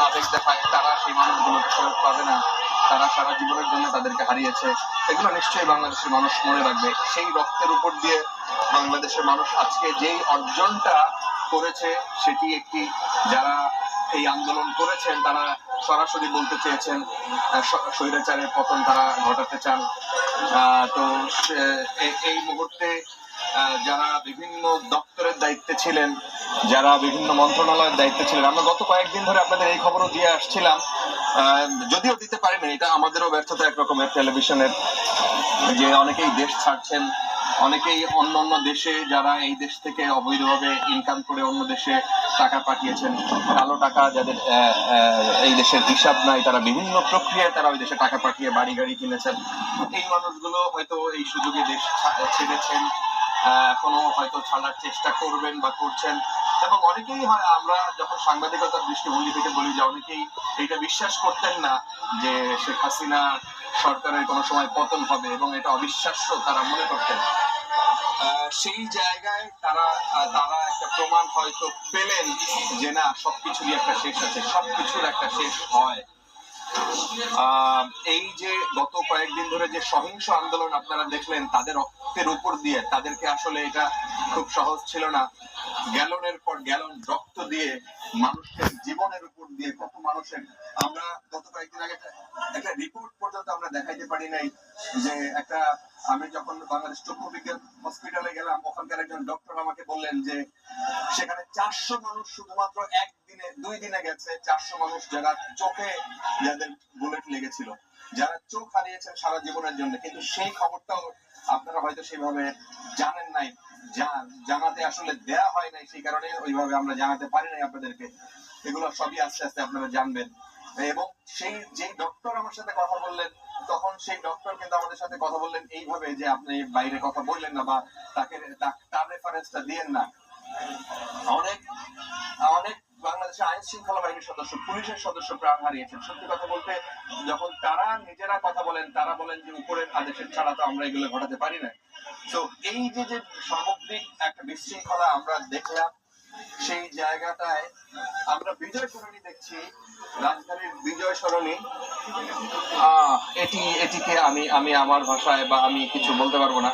আবেগ দেখায়, তারা সেই মানুষগুলোকে ফেরত পাবে না, তারা সারা জীবনের জন্য তাদেরকে হারিয়েছে, এগুলো নিশ্চয়ই বাংলাদেশের মানুষ মনে রাখবে। সেই রক্তের উপর দিয়ে বাংলাদেশের মানুষ আজকে যেই অর্জনটা করেছে, সেটি একটি, যারা এই আন্দোলন করেছেন তারা সরাসরি বলতে চেয়েছেন স্বৈরাচারের পতন তারা ঘটাতে চান। তো এই মুহূর্তে যারা বিভিন্ন দপ্তরের দায়িত্বে ছিলেন, যারা বিভিন্ন মন্ত্রণালয়ের দায়িত্বে ছিলেন, আমরা গত কয়েকদিন ধরে আপনাদের এই খবরও দিয়ে আসছিলাম, যদিও দিতে পারিনি, এটা আমাদেরও ব্যর্থতা একরকমের টেলিভিশনের, যে অনেকেই দেশ ছাড়ছেন, অনেকেই অন্য অন্য দেশে, যারা এই দেশ থেকে অবৈধভাবে ইনকাম করে অন্য দেশে টাকা পাঠিয়েছেন, কালো টাকা যাদের এই দেশের হিসাব নাই, তারা বিভিন্ন প্রক্রিয়ায় তারা ওই দেশে টাকা পাঠিয়ে বাড়ি গাড়ি কিনেছেন। এই মানুষগুলো হয়তো এই সুযোগে দেশ ছেড়েছেন, এখনো হয়তো ছাড়ার চেষ্টা করবেন বা করছেন, এবং অনেকেই হয়, আমরা যখন সাংবাদিকতার দৃষ্টিভঙ্গি থেকে বলি যে অনেকেই এটা বিশ্বাস করতেন না যে শেখ হাসিনা সরকারের কোনো সময় পতন হবে, এবং এটা অবিশ্বাস্য তারা মনে করতেন। সেই জায়গায় তারা একটা প্রমাণ হয়তো পেলেন যে না, সবকিছুরই একটা শেষ আছে, সবকিছুর একটা শেষ হয়। এই যে গত কয়েকদিন ধরে যে সহিংস আন্দোলন আপনারা দেখলেন, তাদের রক্তের উপর দিয়ে, তাদেরকে আসলে এটা খুব সহজ ছিল না, গ্যালনের পর গ্যালন রক্ত দিয়ে, মানুষের জীবনের উপর দিয়ে, কত মানুষের, আমরা গত কয়েকদিন আগে একটা রিপোর্ট পর্যন্ত আমরা দেখাইতে পারি নাই, যে একটা, আমি যখন বাংলাদেশ চক্ষু বিজ্ঞান হসপিটালে গেলাম, ওখানকার একজন ডক্টর আমাকে বললেন যে সেখানে 400 মানুষ শুধুমাত্র একদিনে, 2 দিনে গেছে, 400 মানুষ যারা চোখে, যাদের বুলেট লেগেছিল, যারা চোখ হারিয়েছেন সারা জীবনের জন্য, কিন্তু সেই খবরটাও আপনারা হয়তো সেভাবে জানেন নাই, জানাতে আসলে দেয়া হয় নাই, সেই কারণে ওইভাবে আমরা জানাতে পারি নাই আপনাদেরকে। এগুলো সবই আস্তে আস্তে আপনারা জানবেন। এবং সেই যে ডক্টর আমার সাথে কথা বললেন, তখন সেই ডক্টর কিন্তু আমাদের সাথে কথা বললেন এইভাবে যে আপনি বাইরে কথা বললেন না, বা তাকে তার রেফারেন্সটা দিয়েন না। অনেক অনেক বাংলাদেশের আইন শৃঙ্খলা বাহিনীর সদস্য, পুলিশের সদস্য প্রাণ হারিয়েছেন। সত্যি কথা বলতে, যখন তারা নিজেরা কথা বলেন, তারা বলেন যে উপরের আদেশের ছাড়া তো আমরা এগুলো ঘটাতে পারি না। তো এই যে সামগ্রিক একটা বিশৃঙ্খলা আমরা দেখলাম, সেই জায়গাটায় আমরা বিজয় সরণি দেখছি, রাজধানীর বিজয় সরণি। এটিকে আমি আমার ভাষায় বা আমি কিছু বলতে পারবো না।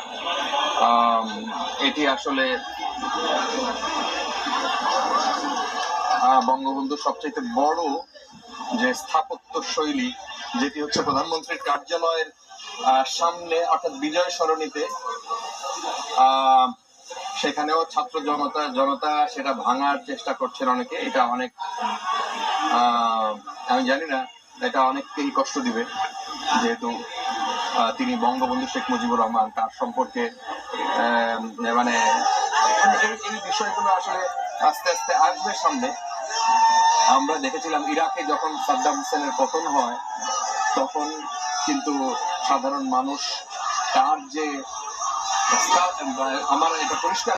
এটি আসলে বঙ্গবন্ধুর সবচেয়ে বড় যে স্থাপত্য শৈলী, যেটি হচ্ছে প্রধানমন্ত্রীর কার্যালয়ের সামনে, অর্থাৎ বিজয় সরণিতে, সেখানেও ছাত্র জনতা সেটা ভাঙার চেষ্টা করছেন অনেকে। এটা অনেক, আমি জানি না, এটা অনেককেই কষ্ট দিবে, যেহেতু তিনি বঙ্গবন্ধু শেখ মুজিবুর রহমান, তার সম্পর্কে মানে এই বিষয়গুলো আসলে আস্তে আস্তে আসবে সামনে। আমরা দেখেছিলাম ইরাকে যখন সাদ্দাম হোসেনের পতন হয়, তখন কিন্তু সাধারণ মানুষ, তার যে, আমার এটা পরিষ্কার